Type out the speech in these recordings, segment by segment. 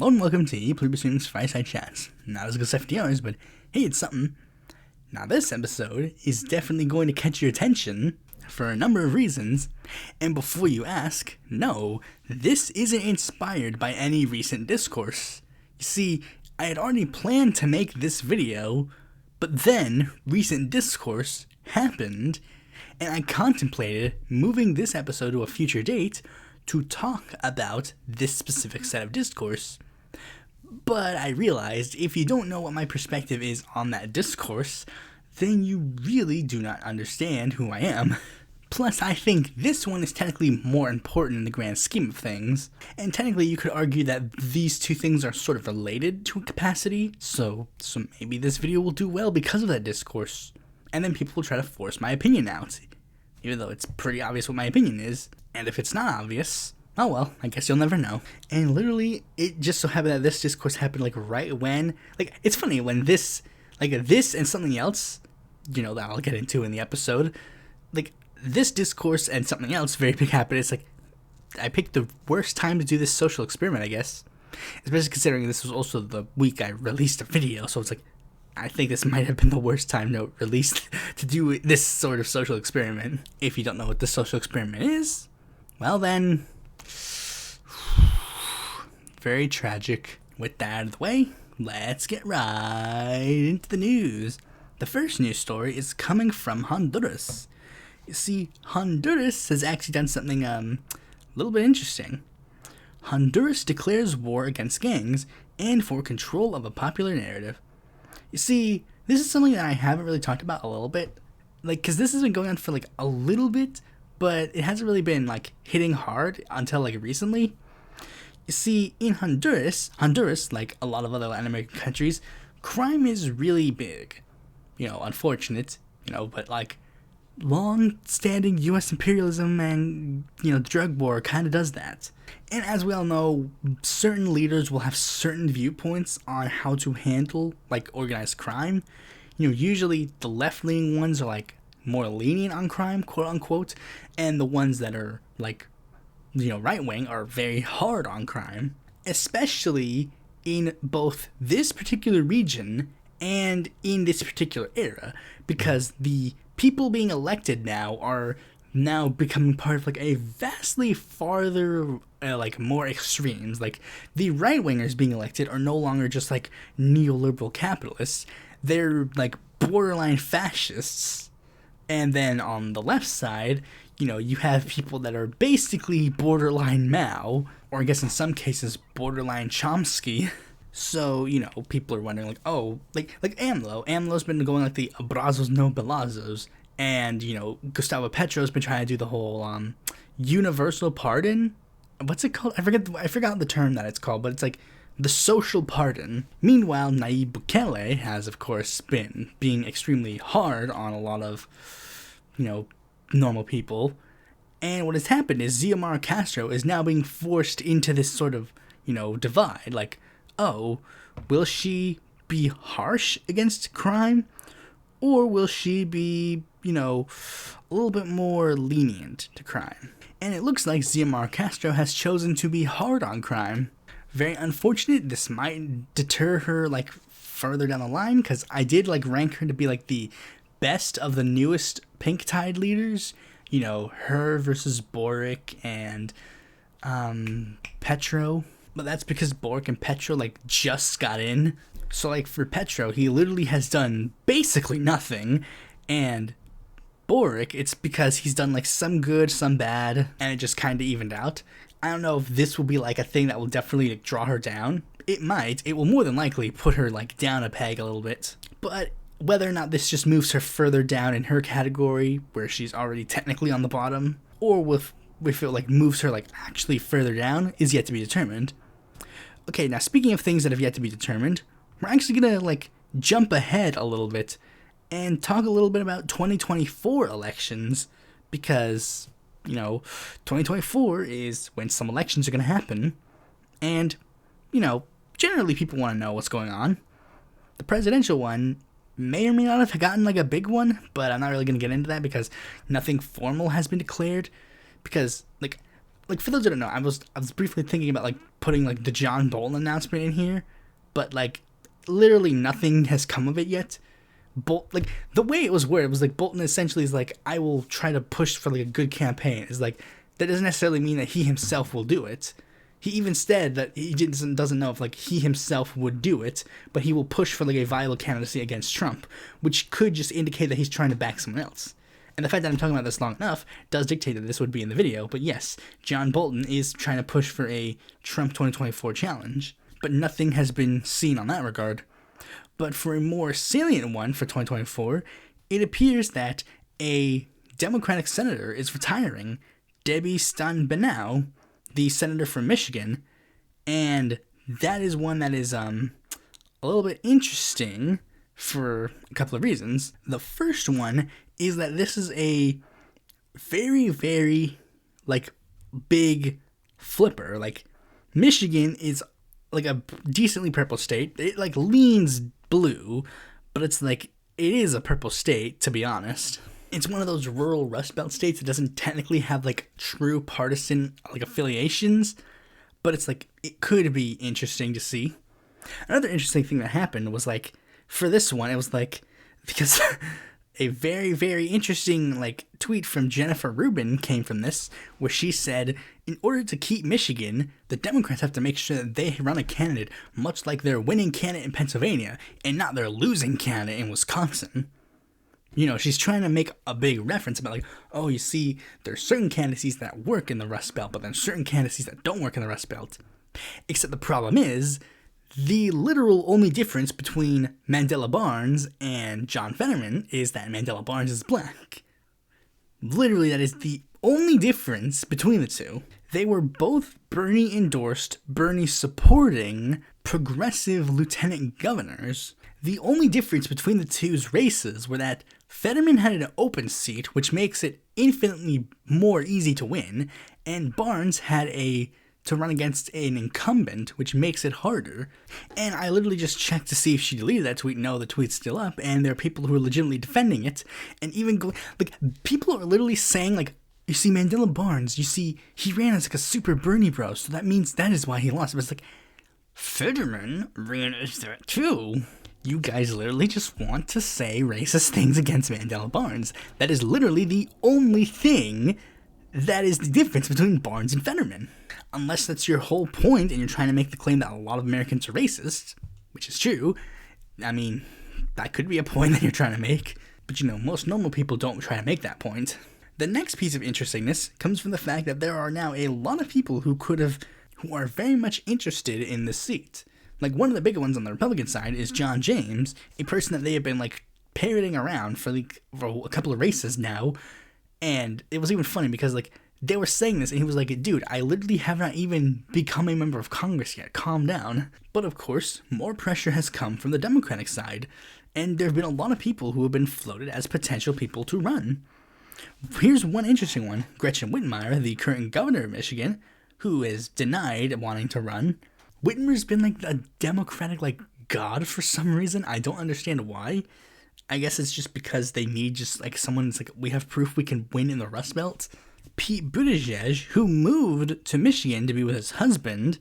Hello and welcome to Pluribus Unum's Fireside Chats. Not as good as FDR's, but hey, it's something. Now this episode is definitely going to catch your attention for a number of reasons, and before you ask, no, this isn't inspired by any recent discourse. You see, I had already planned to make this video, but then recent discourse happened, and I contemplated moving this episode to a future date to talk about this specific set of discourse. But I realized if you don't know what my perspective is on that discourse, then you really do not understand who I am. Plus, I think this one is technically more important in the grand scheme of things, and technically you could argue that these two things are sort of related to a capacity, so maybe this video will do well because of that discourse. And then people will try to force my opinion out, even though it's pretty obvious what my opinion is. And if it's not obvious, oh well, I guess you'll never know. And literally, it just so happened that this discourse happened right when, it's funny when this and something else, that I'll get into in the episode, this discourse and something else very big happened. It's I picked the worst time to do this social experiment, I guess. Especially considering this was also the week I released a video, so it's I think this might have been the worst time to do this sort of social experiment. If you don't know what the social experiment is, well then, very tragic. With that out of the way, let's get right into the news. The first news story is coming from Honduras. You see, Honduras has actually done something a little bit interesting. Honduras declares war against gangs and for control of a popular narrative. You see, this is something that I haven't really talked about a little bit, because this has been going on for a little bit, but it hasn't really been hitting hard until recently. You see, in Honduras, like a lot of other Latin American countries, crime is really big. Unfortunate, but long-standing U.S. imperialism and, the drug war kind of does that. And as we all know, certain leaders will have certain viewpoints on how to handle, organized crime. Usually the left-leaning ones are, more lenient on crime, quote-unquote, and the ones that are, right-wing are very hard on crime. Especially in both this particular region and in this particular era, because the people being elected now are now becoming part of a vastly farther more extremes. The right-wingers being elected are no longer just neoliberal capitalists, they're borderline fascists. And then on the left side, you have people that are basically borderline Mao, or I guess in some cases borderline Chomsky. So, people are wondering, AMLO. AMLO's been going the abrazos no balazos. And, Gustavo Petro's been trying to do the whole, universal pardon. What's it called? I forgot the term that it's called, but it's the social pardon. Meanwhile, Nayib Bukele has, of course, been being extremely hard on a lot of, normal people. And what has happened is Xiomara Castro is now being forced into this sort of, divide. Will she be harsh against crime? Or will she be, a little bit more lenient to crime? And it looks like Xiomara Castro has chosen to be hard on crime. Very unfortunate. This might deter her, further down the line, because I did, rank her to be, the best of the newest Pink Tide leaders. Her versus Boric and, Petro. But that's because Boric and Petro, just got in. So, for Petro, he literally has done basically nothing. And Boric, it's because he's done, some good, some bad, and it just kind of evened out. I don't know if this will be, a thing that will definitely, draw her down. It might. It will more than likely put her, down a peg a little bit. But whether or not this just moves her further down in her category, where she's already technically on the bottom, or if it, moves her, actually further down, is yet to be determined. Okay, now speaking of things that have yet to be determined, we're actually gonna, jump ahead a little bit and talk a little bit about 2024 elections, because, 2024 is when some elections are gonna happen, and, generally people want to know what's going on. The presidential one may or may not have gotten, a big one, but I'm not really gonna get into that because nothing formal has been declared, because, like, for those who don't know, I was briefly thinking about, like, putting, like, the John Bolton announcement in here, but, like, literally nothing has come of it yet. Like, the way it was worded was, like, Bolton essentially is like, I will try to push for, like, a good campaign. It's like, that doesn't necessarily mean that he himself will do it. He even said that he doesn't know if, like, he himself would do it, but he will push for, like, a viable candidacy against Trump, which could just indicate that he's trying to back someone else. And the fact that I'm talking about this long enough does dictate that this would be in the video, but yes, John Bolton is trying to push for a Trump 2024 challenge, but nothing has been seen on that regard. But for a more salient one for 2024, it appears that a Democratic senator is retiring, Debbie Stan-Benau, the senator from Michigan, and that is one that is a little bit interesting for a couple of reasons. The first one is that this is a very, very, like, big flipper. Like, Michigan is, like, a decently purple state. It, like, leans blue, but it's, like, it is a purple state, to be honest. It's one of those rural Rust Belt states that doesn't technically have, like, true partisan, like, affiliations, but it's, like, it could be interesting to see. Another interesting thing that happened was, like, for this one, it was, like, because a very, very interesting, like, tweet from Jennifer Rubin came from this, where she said, in order to keep Michigan, the Democrats have to make sure that they run a candidate much like their winning candidate in Pennsylvania, and not their losing candidate in Wisconsin. You know, she's trying to make a big reference about, like, oh, you see, there's certain candidacies that work in the Rust Belt, but then certain candidacies that don't work in the Rust Belt. Except the problem is, the literal only difference between Mandela Barnes and John Fetterman is that Mandela Barnes is black. Literally, that is the only difference between the two. They were both Bernie-endorsed, Bernie-supporting, progressive lieutenant governors. The only difference between the two's races were that Fetterman had an open seat, which makes it infinitely more easy to win, and Barnes had to run against an incumbent, which makes it harder. And I literally just checked to see if she deleted that tweet. No, the tweet's still up, and there are people who are legitimately defending it, and even like, people are literally saying, like, you see, Mandela Barnes, you see, he ran as, like, a super Bernie bro, so that means that is why he lost. But it's like, Fetterman ran as that too. You guys literally just want to say racist things against Mandela Barnes. That is literally the only thing that is the difference between Barnes and Fetterman. Unless that's your whole point and you're trying to make the claim that a lot of Americans are racist, which is true. I mean, that could be a point that you're trying to make. But, you know, most normal people don't try to make that point. The next piece of interestingness comes from the fact that there are now a lot of people who are very much interested in this seat. Like, one of the bigger ones on the Republican side is John James, a person that they have been, like, parroting around for a couple of races now. And it was even funny because, like, they were saying this, and he was like, dude, I literally have not even become a member of Congress yet. Calm down. But, of course, more pressure has come from the Democratic side, and there have been a lot of people who have been floated as potential people to run. Here's one interesting one. Gretchen Whitmer, the current governor of Michigan, who is denied wanting to run. Whitmer's been, like, a Democratic, like, god for some reason. I don't understand why. I guess it's just because they need just, like, someone that's like, we have proof we can win in the Rust Belt. Pete Buttigieg, who moved to Michigan to be with his husband,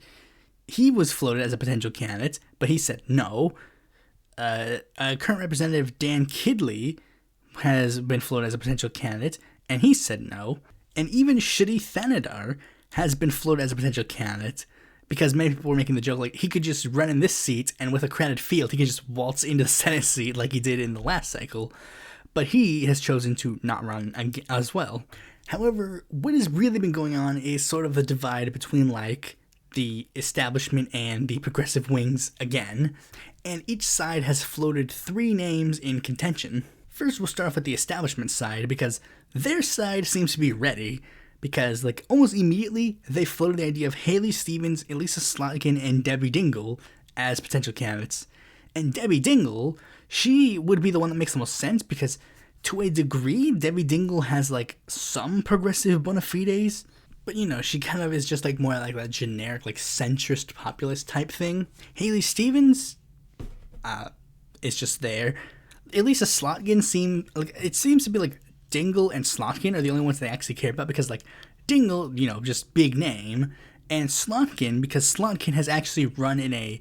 he was floated as a potential candidate, but he said no. Current Representative Dan Kidley has been floated as a potential candidate, and he said no. And even Shidi Thanedar has been floated as a potential candidate, because many people were making the joke, like, he could just run in this seat, and with a crowded field, he could just waltz into the Senate seat like he did in the last cycle. But he has chosen to not run as well. However, what has really been going on is sort of the divide between, like, the establishment and the progressive wings again, and each side has floated 3 names in contention. First, we'll start off with the establishment side, because their side seems to be ready, because, like, almost immediately, they floated the idea of Haley Stevens, Elisa Slotkin, and Debbie Dingell as potential candidates. And Debbie Dingell, she would be the one that makes the most sense, because to a degree, Debbie Dingell has, like, some progressive bona fides, but, you know, she kind of is just, like, more like that generic, like, centrist populist type thing. Haley Stevens is just there. Elisa Slotkin seems to be, like, Dingell and Slotkin are the only ones they actually care about, because, like, Dingle, just big name, and Slotkin, because Slotkin has actually run in a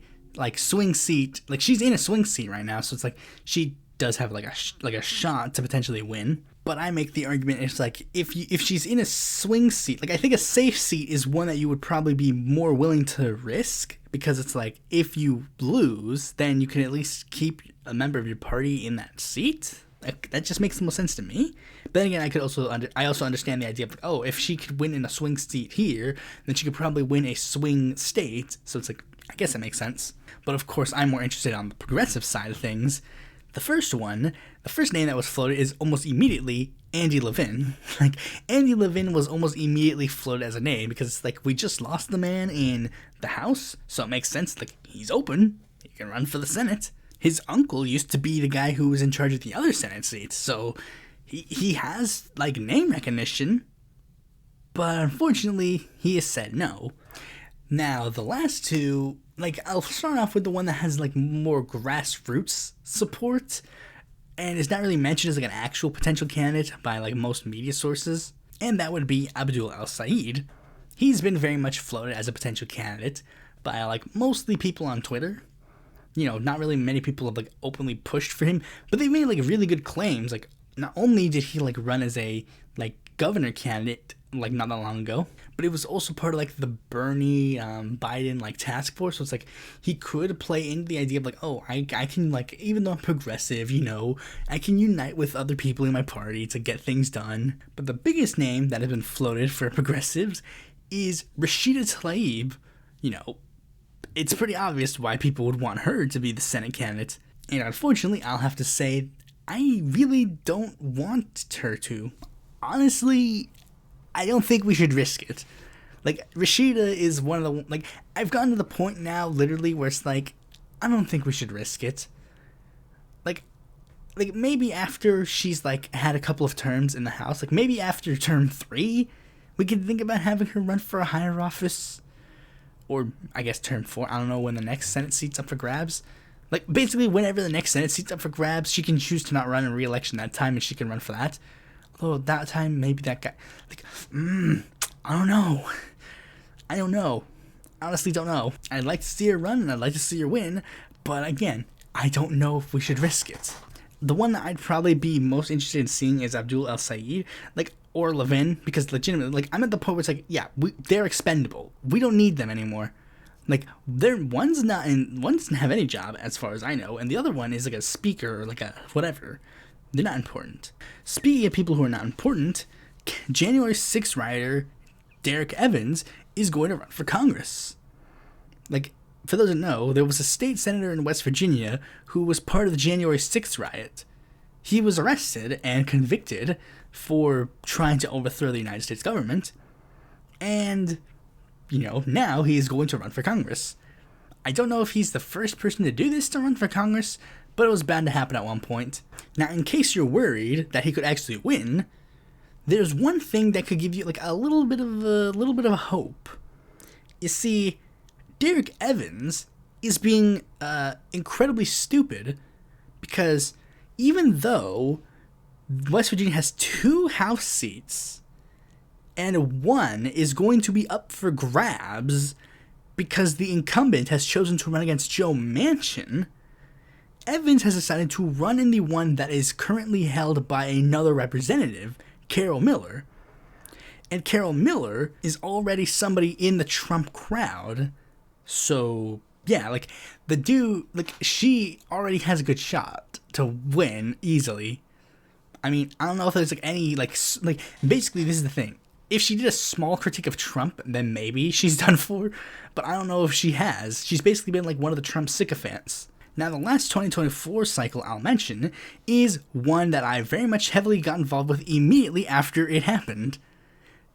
swing seat. Like, she's in a swing seat right now, so it's like she does have like a shot to potentially win. But I make the argument, it's like if she's in a swing seat, like I think a safe seat is one that you would probably be more willing to risk, because it's like if you lose, then you can at least keep a member of your party in that seat. Like, that just makes the most sense to me. But then again, I also understand the idea of like, if she could win in a swing seat here, then she could probably win a swing state. So it's like, I guess it makes sense. But of course, I'm more interested on the progressive side of things. The first name that was floated is almost immediately Andy Levin. Like, Andy Levin was almost immediately floated as a name, because it's like, we just lost the man in the House, so it makes sense. Like, he's open, he can run for the Senate. His uncle used to be the guy who was in charge of the other Senate seats, so he has, like, name recognition, but unfortunately, he has said no. Now, the last two, like, I'll start off with the one that has, like, more grassroots support, and is not really mentioned as, like, an actual potential candidate by, like, most media sources, and that would be Abdul El-Sayed. He's been very much floated as a potential candidate by, like, mostly people on Twitter. Not really many people have, like, openly pushed for him, but they made, like, really good claims. Like, not only did he, like, run as a, like, governor candidate, like, not that long ago, but it was also part of, like, the Bernie Biden, like, task force. So it's like, he could play into the idea of, like, I can, like, even though I'm progressive, I can unite with other people in my party to get things done. But the biggest name that has been floated for progressives is Rashida Tlaib. It's pretty obvious why people would want her to be the Senate candidate. And unfortunately, I'll have to say, I really don't want her to. Honestly, I don't think we should risk it. Like, Rashida is one of the, like, I've gotten to the point now, literally, where it's like, I don't think we should risk it. Like maybe after she's, like, had a couple of terms in the House, like, maybe after term 3, we could think about having her run for a higher office. Or, I guess, term 4. I don't know when the next Senate seat's up for grabs. Like, basically, whenever the next Senate seat's up for grabs, she can choose to not run in re-election that time, and she can run for that. Although, that time, maybe that guy... Like, I don't know. I honestly don't know. I'd like to see her run, and I'd like to see her win, but again, I don't know if we should risk it. The one that I'd probably be most interested in seeing is Abdul El-Sayed, or Levin, because legitimately, I'm at the point where it's like, yeah, they're expendable. We don't need them anymore. Like, one doesn't have any job, as far as I know, and the other one is, like, a speaker, or, like, a whatever. They're not important. Speaking of people who are not important, January 6th rioter Derek Evans is going to run for Congress. Like, for those that know, there was a state senator in West Virginia who was part of the January 6th riot. He was arrested and convicted for trying to overthrow the United States government, and, now he is going to run for Congress. I don't know if he's the first person to do this to run for Congress, but it was bound to happen at one point. Now, in case you're worried that he could actually win, there's one thing that could give you, like, a little bit of hope. You see, Derek Evans is being incredibly stupid, because even though West Virginia has 2 House seats, and one is going to be up for grabs because the incumbent has chosen to run against Joe Manchin, Evans has decided to run in the one that is currently held by another representative, Carol Miller. And Carol Miller is already somebody in the Trump crowd, so yeah, like, the dude, like, she already has a good shot to win easily. I mean, I don't know if there's, like, any, like, basically, this is the thing. If she did a small critique of Trump, then maybe she's done for, but I don't know if she has. She's basically been, like, one of the Trump sycophants. Now, the last 2024 cycle I'll mention is one that I very much heavily got involved with immediately after it happened,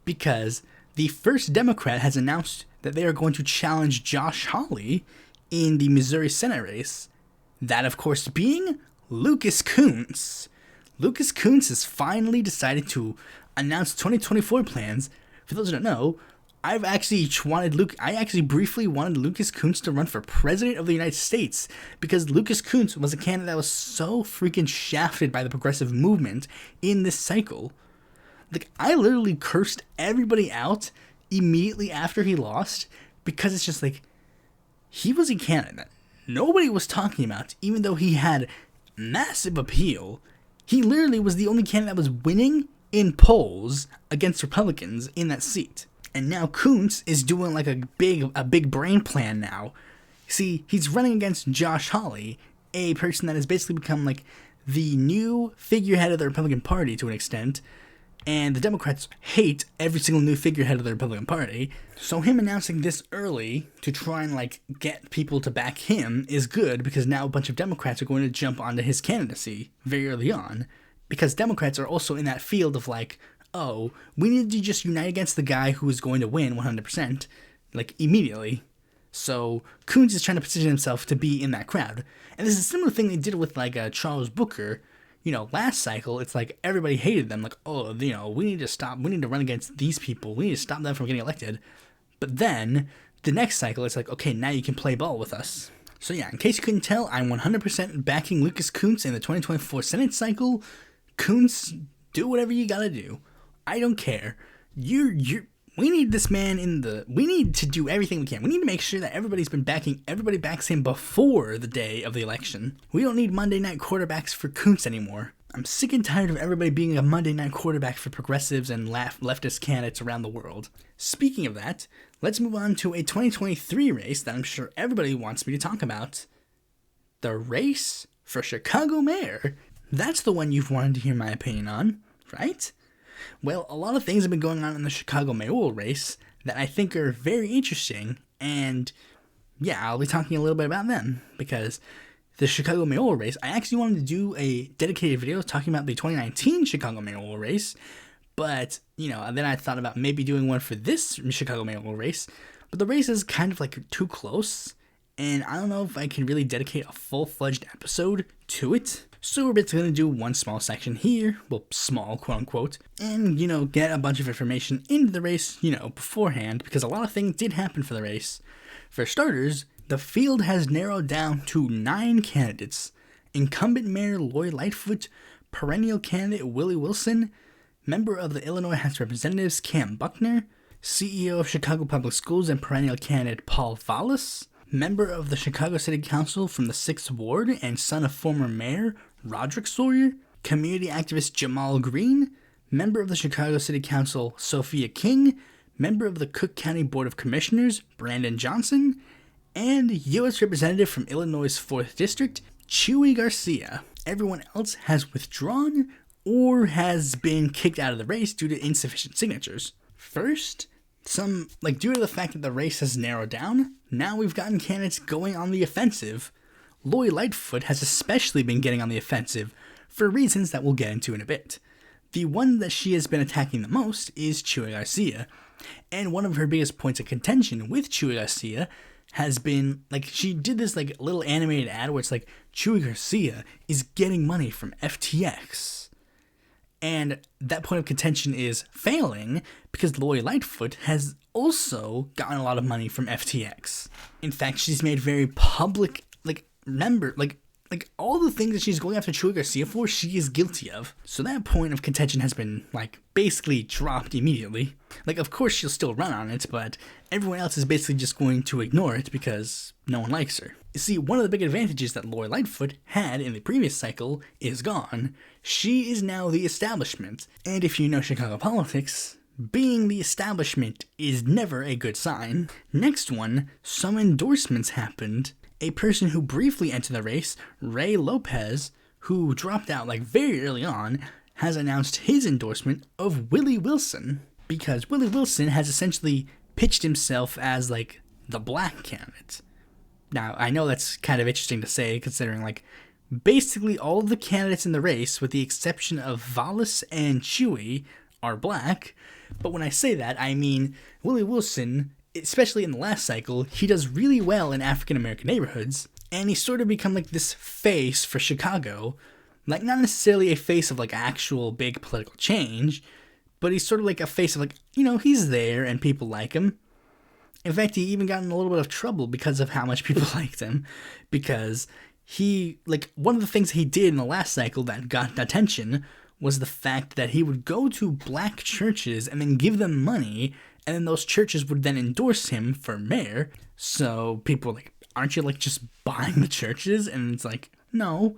because the first Democrat has announced that they are going to challenge Josh Hawley in the Missouri Senate race. That, of course, being Lucas Kunce. Lucas Kunce has finally decided to announce 2024 plans. For those who don't know, I actually briefly wanted Lucas Kunce to run for president of the United States, because Lucas Kunce was a candidate that was so freaking shafted by the progressive movement in this cycle. Like, I literally cursed everybody out immediately after he lost, because it's just like, he was a candidate that nobody was talking about, even though he had massive appeal. He literally was the only candidate that was winning in polls against Republicans in that seat. And now Kunce is doing like a big brain plan now. See, he's running against Josh Hawley, a person that has basically become like the new figurehead of the Republican Party to an extent, and the Democrats hate every single new figurehead of the Republican Party. So him announcing this early to try and like get people to back him is good, because now a bunch of Democrats are going to jump onto his candidacy very early on, because Democrats are also in that field of like, oh, we need to just unite against the guy who is going to win 100%, like immediately. So Kunce is trying to position himself to be in that crowd. And this is a similar thing they did with like Charles Booker. You know, last cycle, it's like everybody hated them. Like, oh, you know, we need to run against these people. We need to stop them from getting elected. But then the next cycle, it's like, okay, now you can play ball with us. So yeah, in case you couldn't tell, I'm 100% backing Lucas Kunce in the 2024 Senate cycle. Kunce, do whatever you gotta do. I don't care. We need this man we need to do everything we can. We need to make sure that everybody backs him before the day of the election. We don't need Monday night quarterbacks for Kunce anymore. I'm sick and tired of everybody being a Monday night quarterback for progressives and leftist candidates around the world. Speaking of that, let's move on to a 2023 race that I'm sure everybody wants me to talk about. The race for Chicago mayor. That's the one you've wanted to hear my opinion on, right? Well, a lot of things have been going on in the Chicago mayoral race that I think are very interesting, and yeah, I'll be talking a little bit about them, because the Chicago mayoral race, I actually wanted to do a dedicated video talking about the 2019 Chicago mayoral race, but, you know, then I thought about maybe doing one for this Chicago mayoral race, but the race is kind of like too close, and I don't know if I can really dedicate a full-fledged episode to it. So we're basically going to do one small section here, well, small, quote-unquote, and, you know, get a bunch of information into the race, you know, beforehand, because a lot of things did happen for the race. For starters, the field has narrowed down to 9 candidates. Incumbent Mayor Lori Lightfoot, perennial candidate Willie Wilson, member of the Illinois House of Representatives Cam Buckner, CEO of Chicago Public Schools and perennial candidate Paul Vallis, member of the Chicago City Council from the 6th Ward and son of former Mayor Roderick Sawyer, community activist Jamal Green, member of the Chicago City Council Sophia King, member of the Cook County Board of Commissioners Brandon Johnson, and U.S. Representative from Illinois' 4th District Chuy Garcia. Everyone else has withdrawn or has been kicked out of the race due to insufficient signatures. First, due to the fact that the race has narrowed down, now we've gotten candidates going on the offensive. Lori Lightfoot has especially been getting on the offensive for reasons that we'll get into in a bit. The one that she has been attacking the most is Chuy Garcia, and one of her biggest points of contention with Chuy Garcia has been, she did this, little animated ad where it's like, Chuy Garcia is getting money from FTX. And that point of contention is failing because Lori Lightfoot has also gotten a lot of money from FTX. In fact, she's made very public, all the things that she's going after Chuy Garcia for, she is guilty of. So that point of contention has been, basically dropped immediately. Of course she'll still run on it, but everyone else is basically just going to ignore it because no one likes her. You see, one of the big advantages that Lori Lightfoot had in the previous cycle is gone. She is now the establishment, and if you know Chicago politics, being the establishment is never a good sign. Next one, some endorsements happened. A person who briefly entered the race, Ray Lopez, who dropped out very early on, has announced his endorsement of Willie Wilson, because Willie Wilson has essentially pitched himself as the black candidate. Now, I know that's kind of interesting to say, considering basically all of the candidates in the race, with the exception of Vallis and Chuy, are black. But when I say that, I mean Willie Wilson, especially in the last cycle, he does really well in African-American neighborhoods, and he's sort of become this face for Chicago. Not necessarily a face of actual big political change, but he's sort of a face of he's there and people like him. In fact, he even got in a little bit of trouble because of how much people liked him, because he, one of the things he did in the last cycle that got attention was the fact that he would go to black churches and then give them money, and then those churches would then endorse him for mayor. So people were like, aren't you like just buying the churches? And it's like, no.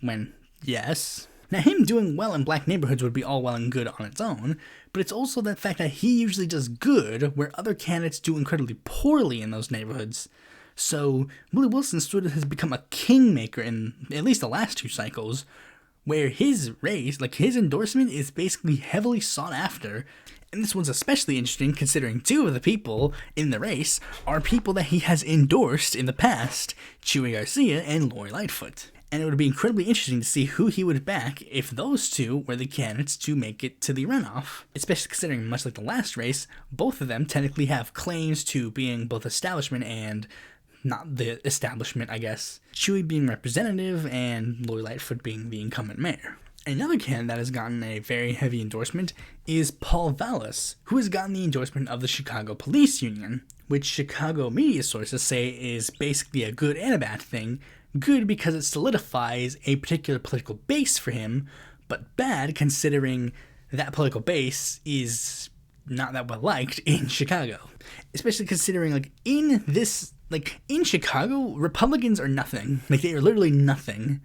When, yes. Now, him doing well in black neighborhoods would be all well and good on its own, but it's also the fact that he usually does good where other candidates do incredibly poorly in those neighborhoods. So Willie Wilson sort of has become a kingmaker in at least the last 2 cycles, where his race, like his endorsement, is basically heavily sought after. And this one's especially interesting considering 2 of the people in the race are people that he has endorsed in the past, Chuy Garcia and Lori Lightfoot. And it would be incredibly interesting to see who he would back if those 2 were the candidates to make it to the runoff. Especially considering, much like the last race, both of them technically have claims to being both establishment and not the establishment, I guess. Chuy being representative and Lori Lightfoot being the incumbent mayor. Another candidate that has gotten a very heavy endorsement is Paul Vallis, who has gotten the endorsement of the Chicago Police Union, which Chicago media sources say is basically a good and a bad thing. Good because it solidifies a particular political base for him, but bad considering that political base is not that well liked in Chicago. Especially considering, in Chicago, Republicans are nothing. Like, they are literally nothing.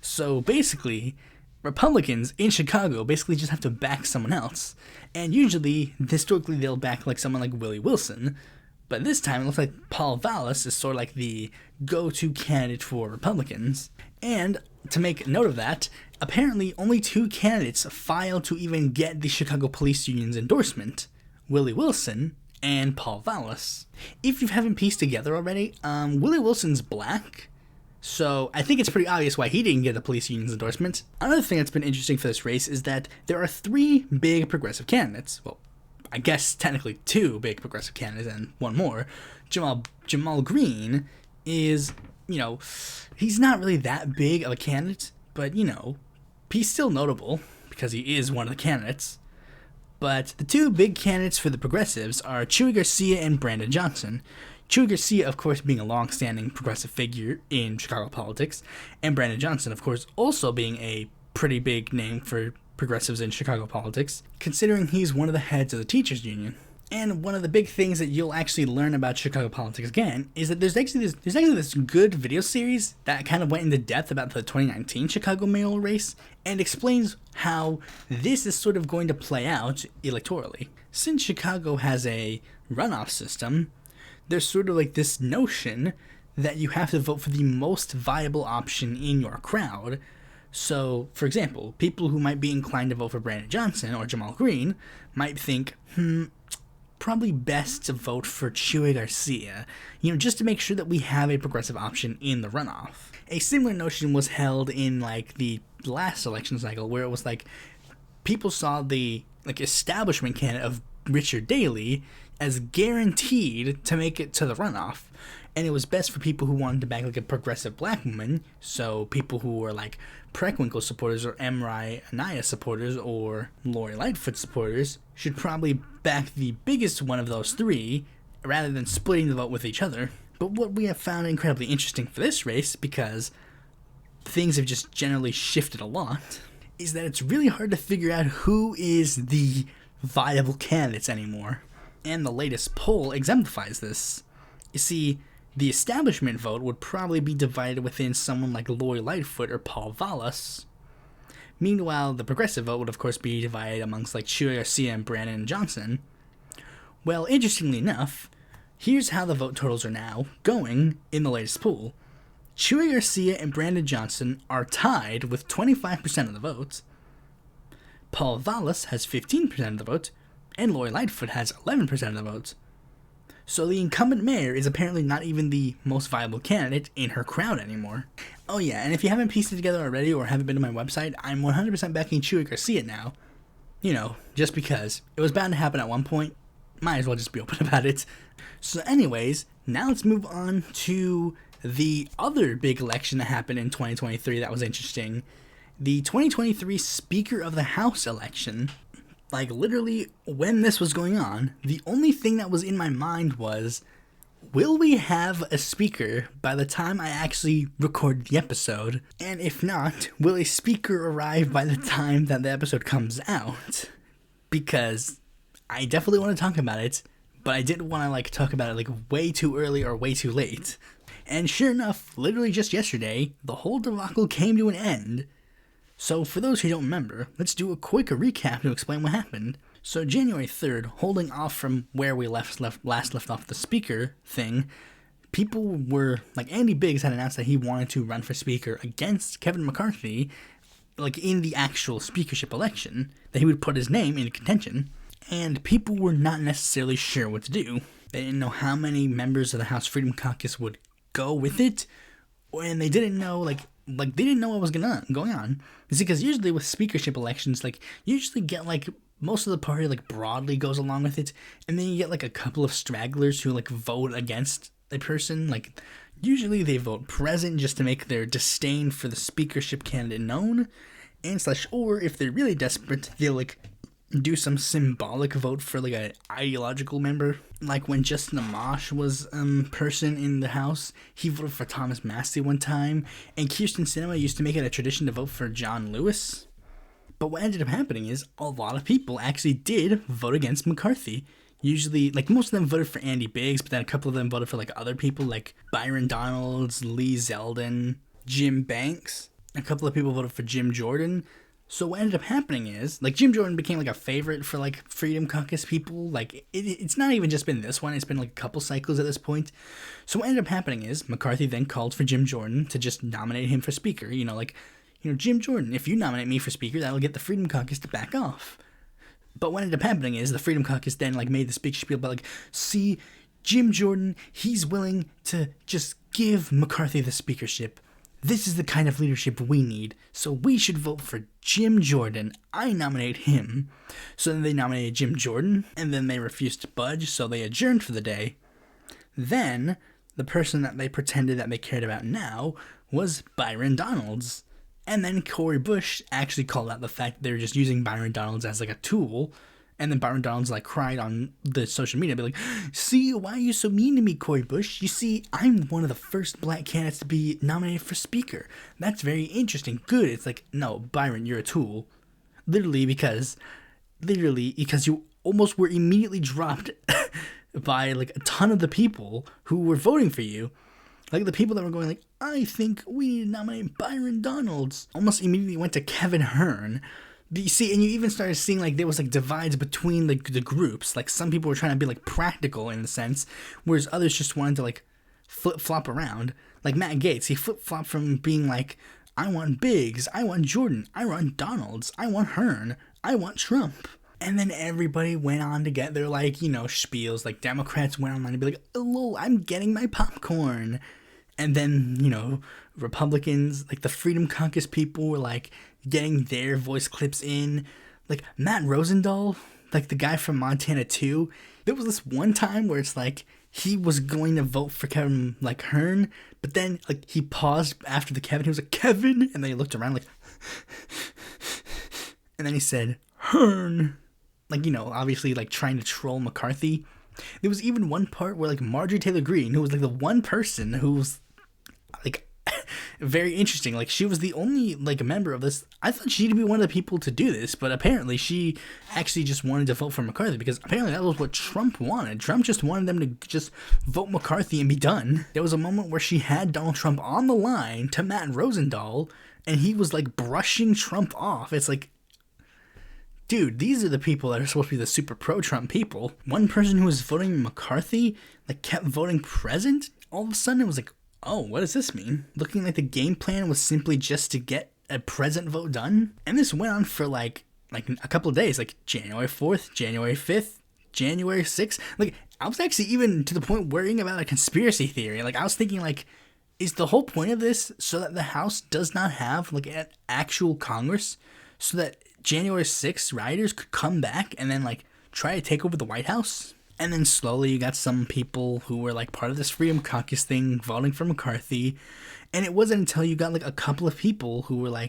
So basically, Republicans in Chicago basically just have to back someone else. And usually, historically, they'll back like someone like Willie Wilson. But this time, it looks like Paul Vallis is sort of like the go-to candidate for Republicans. And to make note of that, apparently only 2 candidates filed to even get the Chicago Police Union's endorsement: Willie Wilson and Paul Vallis. If you haven't pieced together already, Willie Wilson's black, so I think it's pretty obvious why he didn't get the police union's endorsement. Another thing that's been interesting for this race is that there are 3 big progressive candidates. Well, I guess technically 2 big progressive candidates and 1 more. Jamal Green is, he's not really that big of a candidate, but, he's still notable because he is one of the candidates. But the 2 big candidates for the progressives are Chuy Garcia and Brandon Johnson. Chuy Garcia, of course, being a long-standing progressive figure in Chicago politics, and Brandon Johnson, of course, also being a pretty big name for progressives in Chicago politics, considering he's one of the heads of the teachers union. And one of the big things that you'll actually learn about Chicago politics again is that there's actually this good video series that kind of went into depth about the 2019 Chicago mayoral race and explains how this is sort of going to play out electorally. Since Chicago has a runoff system, there's sort of like this notion that you have to vote for the most viable option in your crowd. So, for example, people who might be inclined to vote for Brandon Johnson or Jamal Green might think, probably best to vote for Chuy Garcia, just to make sure that we have a progressive option in the runoff. A similar notion was held in, the last election cycle, where it was people saw the, establishment candidate of Richard Daley as guaranteed to make it to the runoff. And it was best for people who wanted to back a progressive black woman, so people who were Preckwinkle supporters or Emri Anaya supporters or Lori Lightfoot supporters should probably back the biggest one of those 3 rather than splitting the vote with each other. But what we have found incredibly interesting for this race, because things have just generally shifted a lot, is that it's really hard to figure out who is the viable candidates anymore. And the latest poll exemplifies this. You see, the establishment vote would probably be divided within someone like Lori Lightfoot or Paul Vallis. Meanwhile, the progressive vote would of course be divided amongst Chuy Garcia and Brandon Johnson. Well, interestingly enough, here's how the vote totals are now going in the latest poll. Chuy Garcia and Brandon Johnson are tied with 25% of the vote. Paul Vallis has 15% of the vote, and Lori Lightfoot has 11% of the vote. So the incumbent mayor is apparently not even the most viable candidate in her crowd anymore. Oh yeah, and if you haven't pieced it together already or haven't been to my website, I'm 100% backing Chuy Garcia now. Just because. It was bound to happen at one point. Might as well just be open about it. So anyways, now let's move on to the other big election that happened in 2023 that was interesting. The 2023 Speaker of the House election. Literally, when this was going on, the only thing that was in my mind was, will we have a speaker by the time I actually record the episode? And if not, will a speaker arrive by the time that the episode comes out? Because I definitely want to talk about it, but I didn't want to talk about it way too early or way too late. And sure enough, literally just yesterday, the whole debacle came to an end. So for those who don't remember, let's do a quick recap to explain what happened. So January 3rd, holding off from where we last left off the speaker thing, people were, Andy Biggs had announced that he wanted to run for speaker against Kevin McCarthy, in the actual speakership election, that he would put his name into contention, and people were not necessarily sure what to do. They didn't know how many members of the House Freedom Caucus would go with it, and they didn't know, they didn't know what was going on. It's because usually with speakership elections, you usually get, most of the party, broadly goes along with it, and then you get, a couple of stragglers who, vote against a person. Usually they vote present just to make their disdain for the speakership candidate known, or if they're really desperate, they'll, do some symbolic vote for, an ideological member. When Justin Amash was person in the House, he voted for Thomas Massey one time, and Kyrsten Sinema used to make it a tradition to vote for John Lewis. But what ended up happening is a lot of people actually did vote against McCarthy. Usually, most of them voted for Andy Biggs, but then a couple of them voted for, other people like Byron Donalds, Lee Zeldin, Jim Banks. A couple of people voted for Jim Jordan. So what ended up happening is, Jim Jordan became, a favorite for, Freedom Caucus people. It's not even just been this one. It's been, a couple cycles at this point. So what ended up happening is McCarthy then called for Jim Jordan to just nominate him for speaker. Jim Jordan, if you nominate me for speaker, that'll get the Freedom Caucus to back off. But what ended up happening is the Freedom Caucus then, made the speech spiel about, see, Jim Jordan, he's willing to just give McCarthy the speakership. This is the kind of leadership we need, so we should vote for Jim Jordan. I nominate him. So then they nominated Jim Jordan, and then they refused to budge, so they adjourned for the day. Then, the person that they pretended that they cared about now was Byron Donalds. And then Cori Bush actually called out the fact that they were just using Byron Donalds as a tool. And then Byron Donalds cried on the social media, be see, why are you so mean to me, Cori Bush? You see, I'm one of the first black candidates to be nominated for speaker. That's very interesting. Good. It's no, Byron, you're a tool. Literally because you almost were immediately dropped by a ton of the people who were voting for you. The people that were going I think we need to nominate Byron Donalds, almost immediately went to Kevin Hearn. You see, and you even started seeing there was divides between the groups. Some people were trying to be practical in a sense, whereas others just wanted to flip-flop around. Matt Gaetz, he flip-flopped from being I want Biggs, I want Jordan, I want Donalds, I want Hearn, I want Trump. And then everybody went on to get their spiels. Democrats went online and be oh, I'm getting my popcorn. And then, Republicans, the Freedom Caucus people were, getting their voice clips in. Matt Rosendahl, the guy from Montana 2, there was this one time where it's he was going to vote for Kevin, Hearn, but then, he paused after the Kevin, he was Kevin, and then he looked around, and then he said, Hearn. Obviously, trying to troll McCarthy. There was even one part where, Marjorie Taylor Greene, who was, the one person who was, very interesting. She was the only, member of this. I thought she'd be one of the people to do this, but apparently she actually just wanted to vote for McCarthy because apparently that was what Trump wanted. Trump just wanted them to just vote McCarthy and be done. There was a moment where she had Donald Trump on the line to Matt Rosendahl, and he was, brushing Trump off. It's dude, these are the people that are supposed to be the super pro-Trump people. One person who was voting McCarthy, kept voting present. All of a sudden, it was oh, what does this mean? Looking like the game plan was simply just to get a present vote done. And this went on for, a couple of days. January 4th, January 5th, January 6th. I was actually even to the point worrying about a conspiracy theory. I was thinking, is the whole point of this so that the House does not have, an actual Congress? So that January 6th rioters could come back and then try to take over the White House? And then slowly you got some people who were part of this Freedom Caucus thing voting for McCarthy. And it wasn't until you got a couple of people who were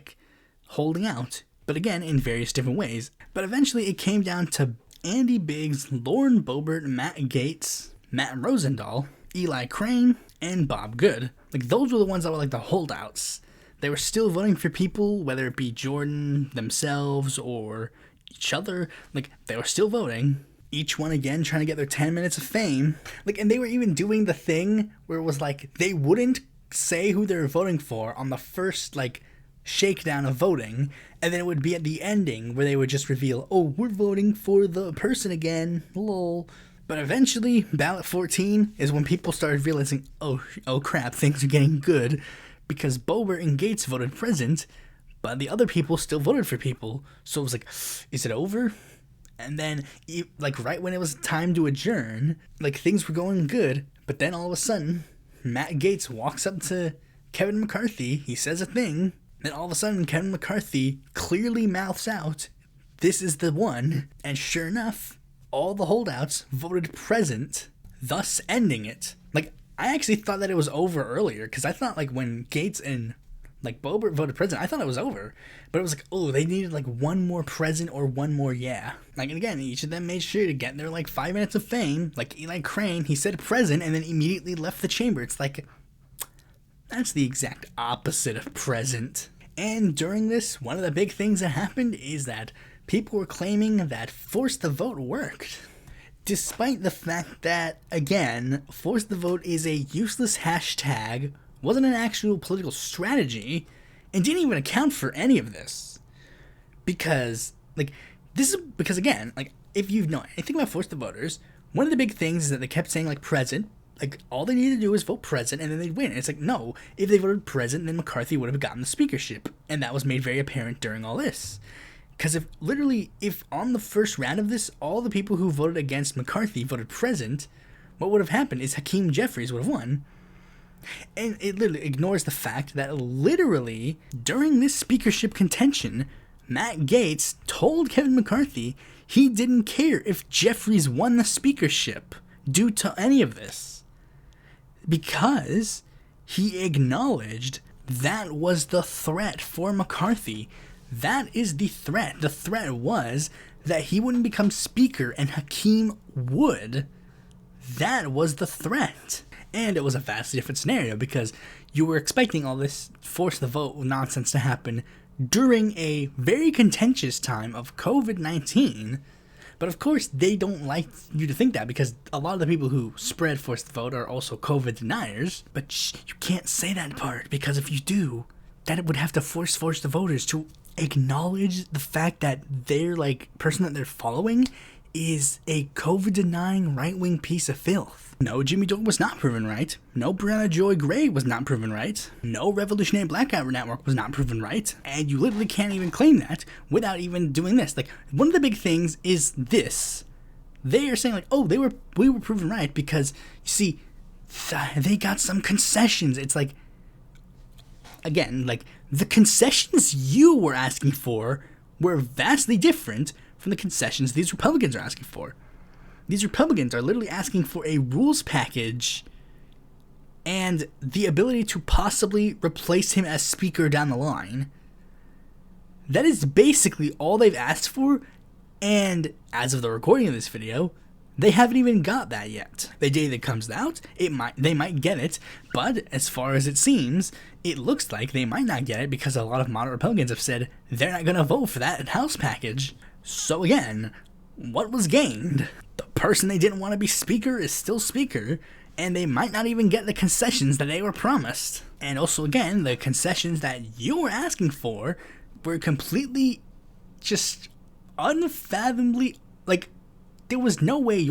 holding out, but again in various different ways. But eventually it came down to Andy Biggs, Lauren Boebert, Matt Gaetz, Matt Rosendahl, Eli Crane, and Bob Good. Like, those were the ones that were like the holdouts. They were still voting for people, whether it be Jordan themselves or each other. Like, they were still voting. Each one again trying to get their 10 minutes of fame. Like, and they were even doing the thing where it was like they wouldn't say who they were voting for on the first like shakedown of voting, and then it would be at the ending where they would just reveal, oh, we're voting for the person again, lol. But eventually, ballot 14 is when people started realizing, oh crap, things are getting good, because Boebert and Gates voted present, but the other people still voted for people. So it was like, is it over? And then, like, right when it was time to adjourn, like, things were going good, but then all of a sudden, Matt Gaetz walks up to Kevin McCarthy, he says a thing, then all of a sudden Kevin McCarthy clearly mouths out, this is the one, and sure enough, all the holdouts voted present, thus ending it. Like, I actually thought that it was over earlier, because I thought, like, when Gates and, like, Boebert voted present, I thought it was over. But it was like, oh, they needed, like, one more present or one more yeah. Like, and again, each of them made sure to get their, like, 5 minutes of fame. Like, Eli Crane, he said present and then immediately left the chamber. It's like, that's the exact opposite of present. And during this, one of the big things that happened is that people were claiming that Force the Vote worked. Despite the fact that, again, Force the Vote is a useless hashtag, wasn't an actual political strategy, and didn't even account for any of this. Because, like, this is, because again, like, if you know anything about Force the Voters, one of the big things is that they kept saying, like, present, like, all they needed to do is vote present, and then they'd win. And it's like, no, if they voted present, then McCarthy would have gotten the speakership, and that was made very apparent during all this. Because if on the first round of this, all the people who voted against McCarthy voted present, what would have happened is Hakeem Jeffries would have won. And it literally ignores the fact that literally, during this speakership contention, Matt Gaetz told Kevin McCarthy he didn't care if Jeffries won the speakership due to any of this. Because he acknowledged that was the threat for McCarthy. That is the threat. The threat was that he wouldn't become speaker and Hakeem would. That was the threat. And it was a vastly different scenario because you were expecting all this Force the Vote nonsense to happen during a very contentious time of COVID-19. But of course, they don't like you to think that because a lot of the people who spread Force the Vote are also COVID deniers. But you can't say that part because if you do, that it would have to force the voters to acknowledge the fact that their, like, person that they're following is a COVID-denying right-wing piece of filth. No, Jimmy Dore was not proven right. No, Brianna Joy Gray was not proven right. No, Revolutionary Blackout Network was not proven right. And you literally can't even claim that without even doing this. Like, one of the big things is this. They are saying, like, oh, we were proven right because, you see, they got some concessions. It's like, again, like, the concessions you were asking for were vastly different from the concessions these Republicans are asking for. These Republicans are literally asking for a rules package and the ability to possibly replace him as speaker down the line. That is basically all they've asked for, and as of the recording of this video, they haven't even got that yet. The day that comes out, they might get it, but as far as it seems, it looks like they might not get it because a lot of moderate Republicans have said they're not going to vote for that House package. So again, what was gained? The person they didn't want to be speaker is still speaker, and they might not even get the concessions that they were promised. And also again, the concessions that you were asking for were completely just unfathomably, like, there was no way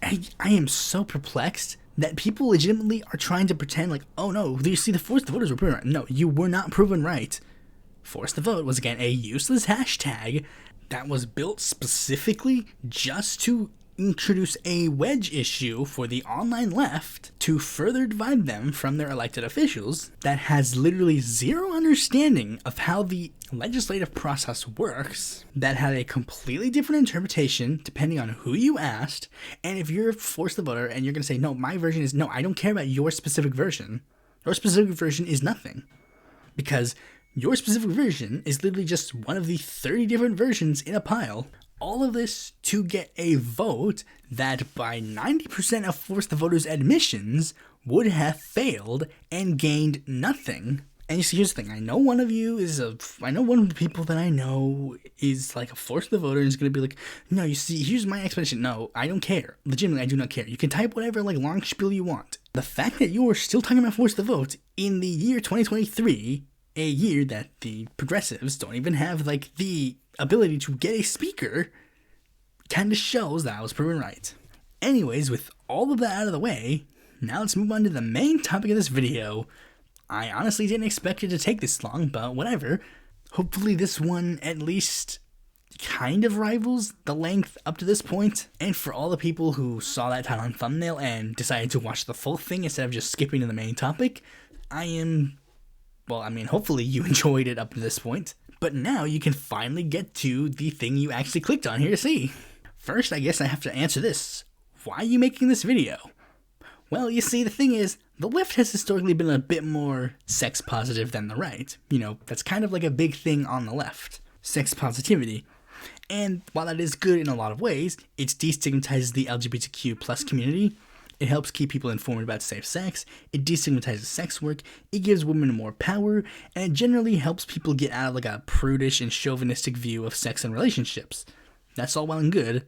I am so perplexed that people legitimately are trying to pretend like, oh no, you see, the Force the Voters were proven right. No, you were not proven right. Force the Vote was, again, a useless hashtag that was built specifically just to introduce a wedge issue for the online left to further divide them from their elected officials that has literally zero understanding of how the legislative process works, that had a completely different interpretation depending on who you asked. And if you're Force the Voter and you're going to say, no, my version is, no, I don't care about your specific version. Your specific version is nothing. Because your specific version is literally just one of the 30 different versions in a pile. All of this to get a vote that by 90% of forced voters' admissions would have failed and gained nothing. And you see, here's the thing. I know one of the people that I know is like a forced voter and is going to be like, no, you see, here's my explanation. No, I don't care. Legitimately, I do not care. You can type whatever like long spiel you want. The fact that you are still talking about forced vote in the year 2023, a year that the progressives don't even have like the ability to get a speaker, kind of shows that I was proven right. Anyways, with all of that out of the way, now let's move on to the main topic of this video. I honestly didn't expect it to take this long, but whatever. Hopefully this one at least kind of rivals the length up to this point. And for all the people who saw that title and thumbnail and decided to watch the full thing instead of just skipping to the main topic, hopefully you enjoyed it up to this point. But now you can finally get to the thing you actually clicked on here to see. First, I guess I have to answer this. Why are you making this video? Well, you see, the thing is, the left has historically been a bit more sex positive than the right. You know, that's kind of like a big thing on the left. Sex positivity. And while that is good in a lot of ways, it destigmatizes the LGBTQ plus community. It helps keep people informed about safe sex, it destigmatizes sex work, it gives women more power, and it generally helps people get out of like a prudish and chauvinistic view of sex and relationships. That's all well and good.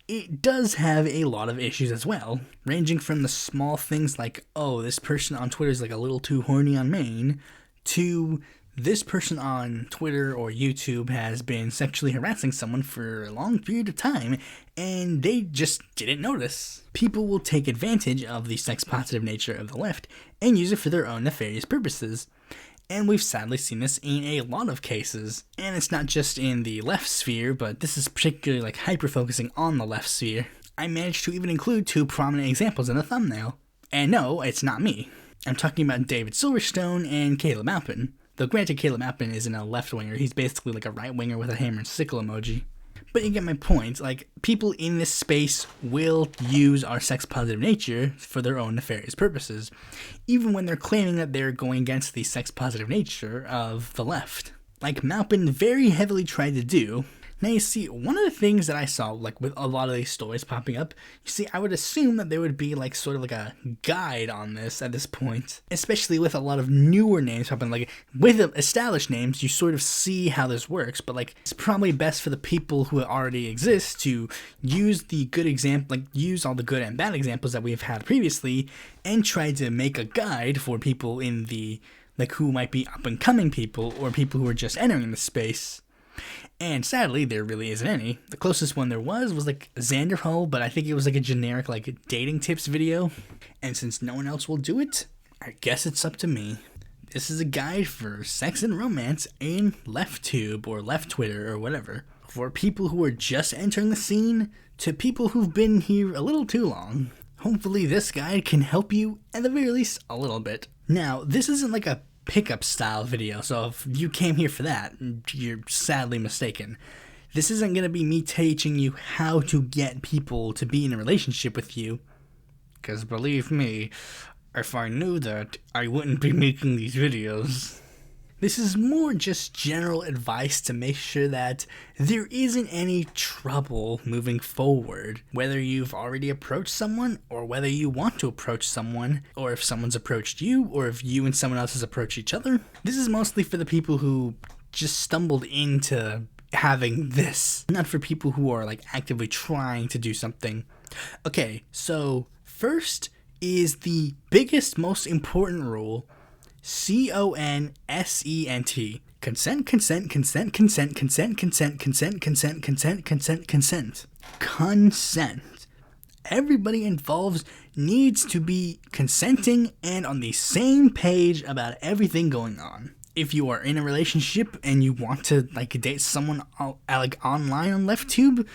It does have a lot of issues as well, ranging from the small things like, oh, this person on Twitter is like a little too horny on main, to this person on Twitter or YouTube has been sexually harassing someone for a long period of time, and they just didn't notice. People will take advantage of the sex-positive nature of the left and use it for their own nefarious purposes. And we've sadly seen this in a lot of cases. And it's not just in the left sphere, but this is particularly like hyper-focusing on the left sphere. I managed to even include 2 prominent examples in the thumbnail. And no, it's not me. I'm talking about David Silverstone and Caleb Maupin. Though granted, Caleb Maupin isn't a left-winger, he's basically like a right-winger with a hammer and sickle emoji. But you get my point, like, people in this space will use our sex-positive nature for their own nefarious purposes, even when they're claiming that they're going against the sex-positive nature of the left. Like Maupin very heavily tried to do. Now you see, one of the things that I saw, like with a lot of these stories popping up, you see, I would assume that there would be like sort of like a guide on this at this point, especially with a lot of newer names popping, like with established names, you sort of see how this works, but like it's probably best for the people who already exist to use the good example, like use all the good and bad examples that we've had previously and try to make a guide for people in the, like who might be up and coming people or people who are just entering the space. And sadly, there really isn't any. The closest one there was like Xanderhull, but I think it was like a generic like dating tips video. And since no one else will do it, I guess it's up to me. This is a guide for sex and romance in LeftTube or Left Twitter or whatever. For people who are just entering the scene to people who've been here a little too long. Hopefully this guide can help you at the very least a little bit. Now, this isn't like a pickup style video, so if you came here for that, you're sadly mistaken. This isn't going to be me teaching you how to get people to be in a relationship with you, because believe me, if I knew that, I wouldn't be making these videos. This is more just general advice to make sure that there isn't any trouble moving forward. Whether you've already approached someone, or whether you want to approach someone, or if someone's approached you, or if you and someone else has approached each other. This is mostly for the people who just stumbled into having this, not for people who are like actively trying to do something. Okay, so first is the biggest, most important rule. CONSENT. Consent, consent, consent, consent, consent, consent, consent, consent, consent, consent, consent. Consent. Everybody involved needs to be consenting and on the same page about everything going on. If you are in a relationship and you want to like date someone like online on LeftTube,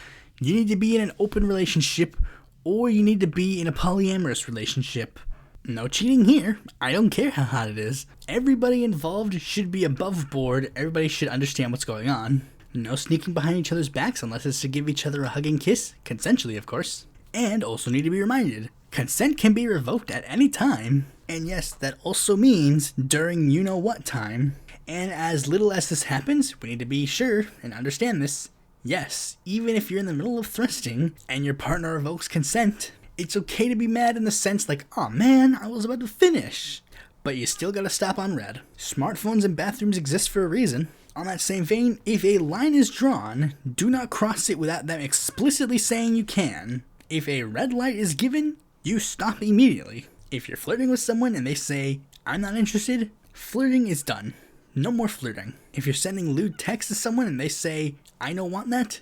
you need to be in an open relationship or you need to be in a polyamorous relationship. No cheating here. I don't care how hot it is. Everybody involved should be above board. Everybody should understand what's going on. No sneaking behind each other's backs unless it's to give each other a hug and kiss, consensually of course. And also need to be reminded, consent can be revoked at any time. And yes, that also means during you-know-what time. And as little as this happens, we need to be sure and understand this. Yes, even if you're in the middle of thrusting and your partner revokes consent, it's okay to be mad in the sense like, oh man, I was about to finish. But you still gotta stop on red. Smartphones in bathrooms exist for a reason. On that same vein, if a line is drawn, do not cross it without them explicitly saying you can. If a red light is given, you stop immediately. If you're flirting with someone and they say, I'm not interested, flirting is done. No more flirting. If you're sending lewd text to someone and they say, I don't want that,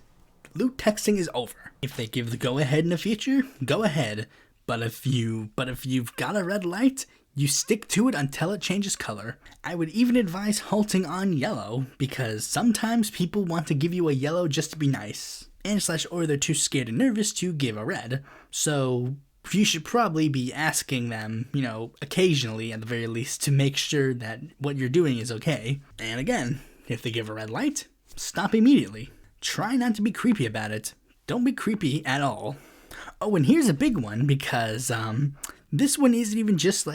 lewd texting is over. If they give the go-ahead in the future, go ahead. But if you've got a red light, you stick to it until it changes color. I would even advise halting on yellow, because sometimes people want to give you a yellow just to be nice. Or they're too scared and nervous to give a red. So you should probably be asking them, occasionally at the very least, to make sure that what you're doing is okay. And again, if they give a red light, stop immediately. Try not to be creepy about it. Don't be creepy at all. Oh, and here's a big one, because this one isn't even just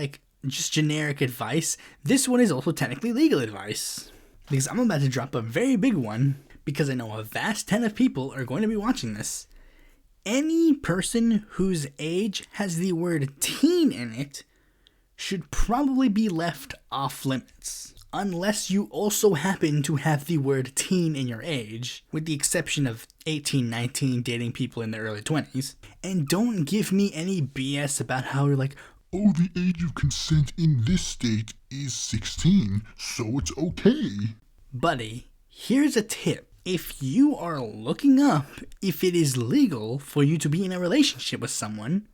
generic advice. This one is also technically legal advice. Because I'm about to drop a very big one, because I know a vast 10 of people are going to be watching this. Any person whose age has the word teen in it should probably be left off limits. Unless you also happen to have the word teen in your age, with the exception of 18, 19 dating people in their early 20s. And don't give me any BS about how you're like, oh, the age of consent in this state is 16, so it's okay. Buddy, here's a tip. If you are looking up if it is legal for you to be in a relationship with someone,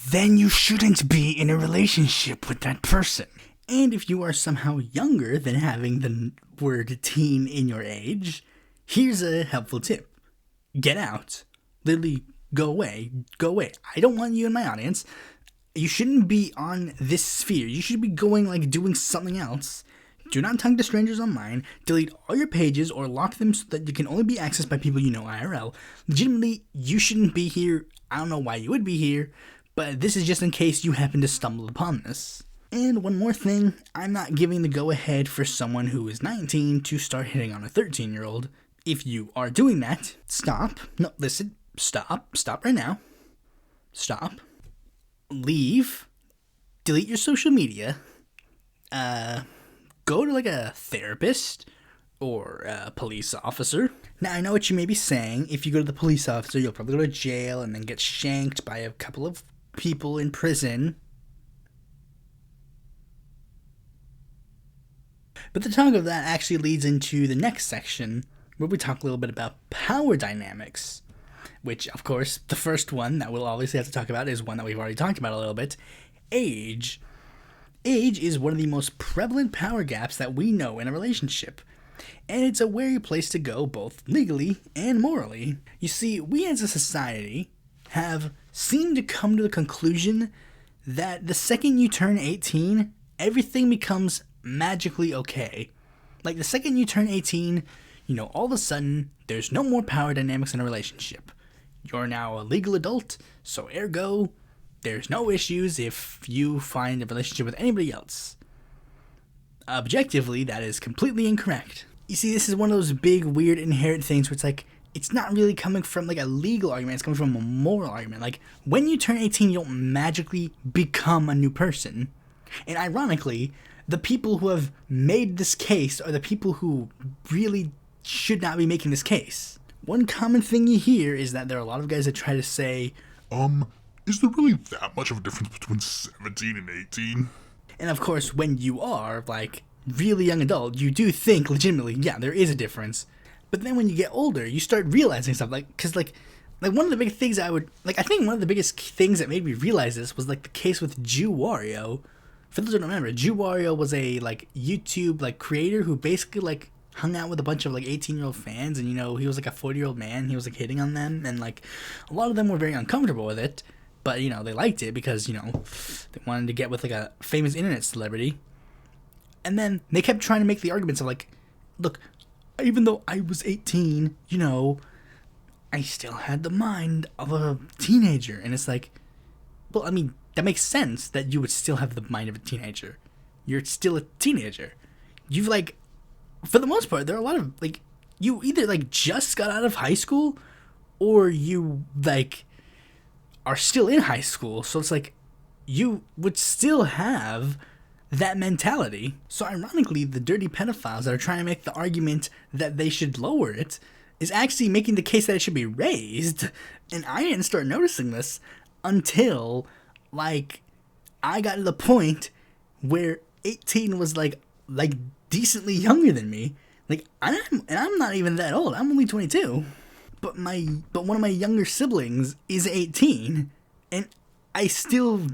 then you shouldn't be in a relationship with that person. And if you are somehow younger than having the word teen in your age, here's a helpful tip. Get out. Literally, go away. Go away. I don't want you in my audience. You shouldn't be on this sphere. You should be going, doing something else. Do not talk to strangers online. Delete all your pages or lock them so that you can only be accessed by people you know IRL. Legitimately, you shouldn't be here. I don't know why you would be here, but this is just in case you happen to stumble upon this. And one more thing, I'm not giving the go-ahead for someone who is 19 to start hitting on a 13-year-old. If you are doing that, stop. No, listen, stop. Stop right now. Stop. Leave. Delete your social media. Go to a therapist or a police officer. Now, I know what you may be saying. If you go to the police officer, you'll probably go to jail and then get shanked by a couple of people in prison. But the talk of that actually leads into the next section, where we talk a little bit about power dynamics. Which, of course, the first one that we'll obviously have to talk about is one that we've already talked about a little bit. Age. Age is one of the most prevalent power gaps that we know in a relationship. And it's a wary place to go both legally and morally. You see, we as a society have seemed to come to the conclusion that the second you turn 18, everything becomes magically okay. The second you turn 18, all of a sudden, there's no more power dynamics in a relationship. You're now a legal adult, so ergo, there's no issues if you find a relationship with anybody else. Objectively, that is completely incorrect. You see, this is one of those big, weird, inherent things where it's not really coming from a legal argument, it's coming from a moral argument. When you turn 18, you don't magically become a new person. And ironically, the people who have made this case are the people who really should not be making this case. One common thing you hear is that there are a lot of guys that try to say, is there really that much of a difference between 17 and 18? And of course, when you are, really young adult, you do think legitimately, yeah, there is a difference. But then when you get older, you start realizing stuff, because, one of the big things I think one of the biggest things that made me realize this was, the case with Jew Wario. For those who don't remember, Jew Wario was a, YouTube, creator who basically, hung out with a bunch of 18-year-old fans, and he was a 40-year-old man. He was hitting on them, and a lot of them were very uncomfortable with it, but they liked it because they wanted to get with a famous internet celebrity. And then they kept trying to make the arguments of look, even though I was 18, I still had the mind of a teenager. And it's well, I mean, that makes sense that you would still have the mind of a teenager. You're still a teenager. You've for the most part, there are a lot of you either like just got out of high school or you like are still in high school. So it's like you would still have that mentality. So ironically, the dirty pedophiles that are trying to make the argument that they should lower it is actually making the case that it should be raised. And I didn't start noticing this until like I got to the point where 18 was like decently younger than me. Like I'm not even that old. I'm only 22. But one of my younger siblings is 18, and I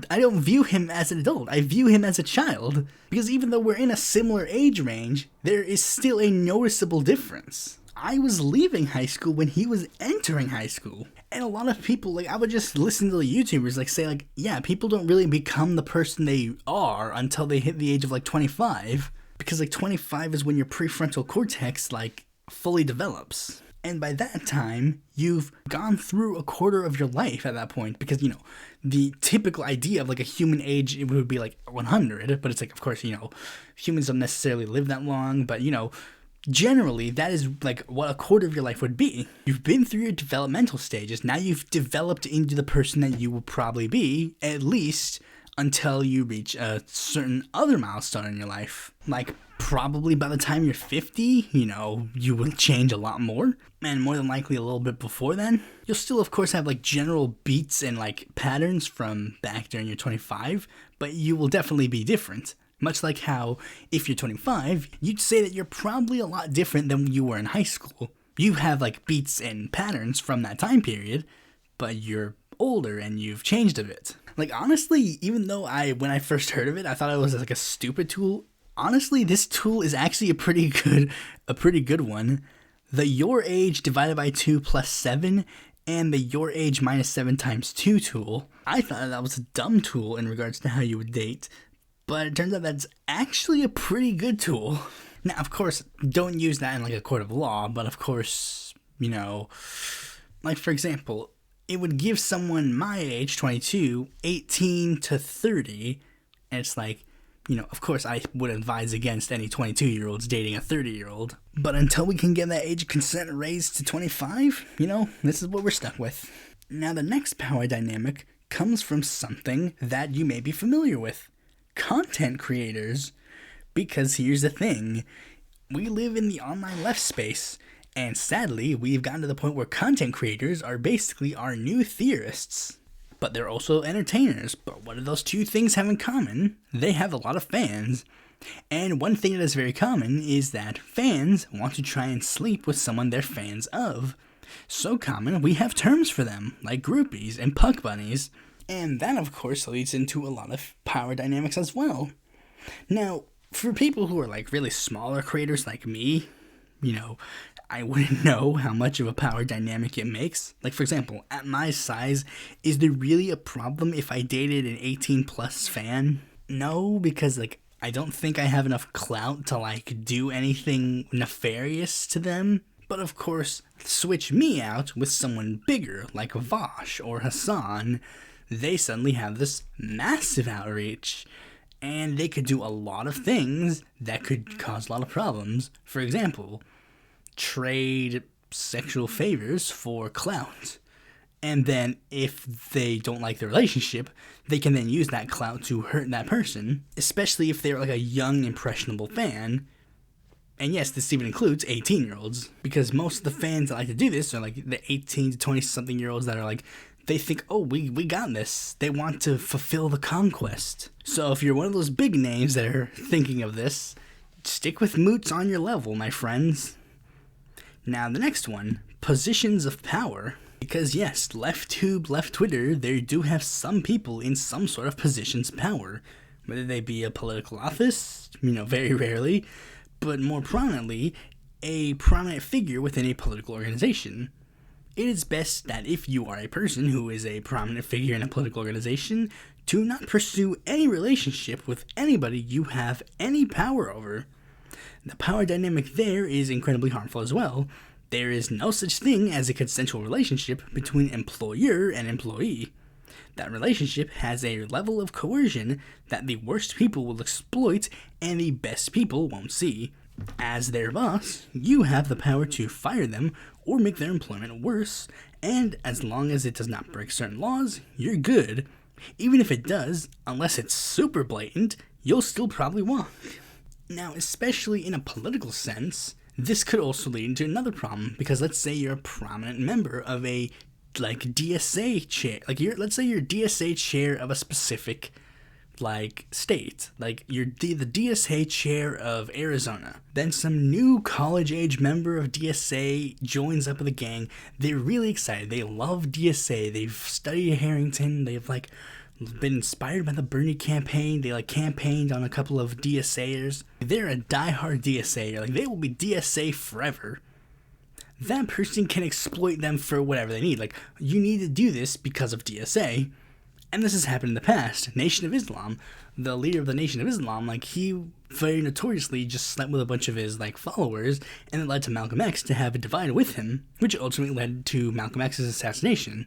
don't view him as an adult. I view him as a child, because even though we're in a similar age range, there is still a noticeable difference. I was leaving high school when he was entering high school. And a lot of people, like, I would just listen to the YouTubers, like, say, like, yeah, people don't really become the person they are until they hit the age of, like, 25. Because, like, 25 is when your prefrontal cortex, like, fully develops. And by that time, you've gone through a quarter of your life at that point. Because, you know, the typical idea of, like, a human age, it would be, like, 100. But it's, like, of course, you know, humans don't necessarily live that long. But, you know, generally, that is, like, what a quarter of your life would be. You've been through your developmental stages. Now you've developed into the person that you will probably be, at least until you reach a certain other milestone in your life. Like, probably by the time you're 50, you know, you will change a lot more. And more than likely a little bit before then. You'll still, of course, have, like, general beats and, like, patterns from back during your 25, but you will definitely be different. Much like how, if you're 25, you'd say that you're probably a lot different than you were in high school. You have, like, beats and patterns from that time period, but you're older and you've changed a bit. Like, honestly, even though when I first heard of it, I thought it was, like, a stupid tool. Honestly, this tool is actually a pretty good one. The your age divided by 2 plus 7 and the your age minus 7 times 2 tool. I thought that was a dumb tool in regards to how you would date, but it turns out that's actually a pretty good tool. Now, of course, don't use that in, like, a court of law, but of course, you know, like, for example, it would give someone my age, 22, 18 to 30, and it's like, you know, of course, I would advise against any 22-year-olds dating a 30-year-old. But until we can get that age of consent raised to 25, you know, this is what we're stuck with. Now, the next power dynamic comes from something that you may be familiar with. Content creators. Because here's the thing. We live in the online left space. And sadly, we've gotten to the point where content creators are basically our new theorists. But they're also entertainers. But what do those two things have in common? They have a lot of fans. And one thing that is very common is that fans want to try and sleep with someone they're fans of. So common, we have terms for them, like groupies and puck bunnies. And that, of course, leads into a lot of power dynamics as well. Now, for people who are, like, really smaller creators like me, you know, I wouldn't know how much of a power dynamic it makes. Like, for example, at my size, is there really a problem if I dated an 18-plus fan? No, because, like, I don't think I have enough clout to, like, do anything nefarious to them. But, of course, switch me out with someone bigger, like Vosh or Hassan, they suddenly have this massive outreach. And they could do a lot of things that could cause a lot of problems. For example, trade sexual favors for clout. And then if they don't like the relationship, they can then use that clout to hurt that person, especially if they're, like, a young, impressionable fan. And yes, this even includes 18-year-olds, because most of the fans that like to do this are, like, the 18 to 20-something-year-olds that are, like, they think, oh, we got this. They want to fulfill the conquest. So if you're one of those big names that are thinking of this, stick with moots on your level, my friends. Now, the next one, positions of power. Because yes, LeftTube, Left Twitter, they do have some people in some sort of positions of power. Whether they be a political office, you know, very rarely, but more prominently, a prominent figure within a political organization. It is best that if you are a person who is a prominent figure in a political organization, to not pursue any relationship with anybody you have any power over. The power dynamic there is incredibly harmful as well. There is no such thing as a consensual relationship between employer and employee. That relationship has a level of coercion that the worst people will exploit and the best people won't see. As their boss, you have the power to fire them or make their employment worse, and as long as it does not break certain laws, you're good. Even if it does, unless it's super blatant, you'll still probably walk. Now, especially in a political sense, this could also lead into another problem, because let's say you're a prominent member of a DSA chair, let's say you're DSA chair of a specific state, you're the DSA chair of Arizona. Then some new college age member of DSA joins up with a gang. They're really excited. They love DSA. They've studied Harrington. They've been inspired by the Bernie campaign. They campaigned on a couple of DSAers. They're a diehard DSAer. They will be DSA forever. That person can exploit them for whatever they need. You need to do this because of DSA. And this has happened in the past. Nation of Islam, the leader of the Nation of Islam, he very notoriously just slept with a bunch of his followers, and it led to Malcolm X to have a divide with him, which ultimately led to Malcolm X's assassination.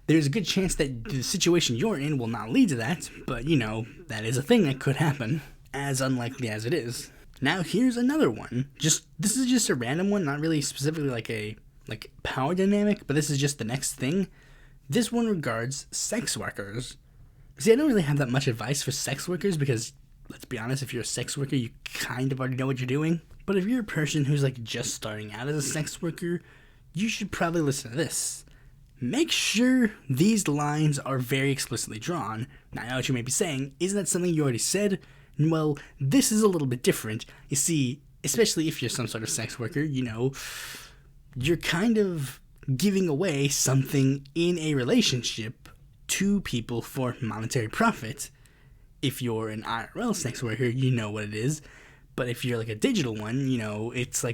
There's a good chance that the situation you're in will not lead to that, but that is a thing that could happen, as unlikely as it is. Now here's another one. This is just a random one, not really specifically a power dynamic, but this is just the next thing. This one regards sex workers. See, I don't really have that much advice for sex workers because, let's be honest, if you're a sex worker, you kind of already know what you're doing. But if you're a person who's just starting out as a sex worker, you should probably listen to this. Make sure these lines are very explicitly drawn. Now, I know what you may be saying. Isn't that something you already said? Well, this is a little bit different. You see, especially if you're some sort of sex worker, you're kind of giving away something in a relationship to people for monetary profit. If you're an IRL sex worker, you know what it is. But if you're a digital one, it's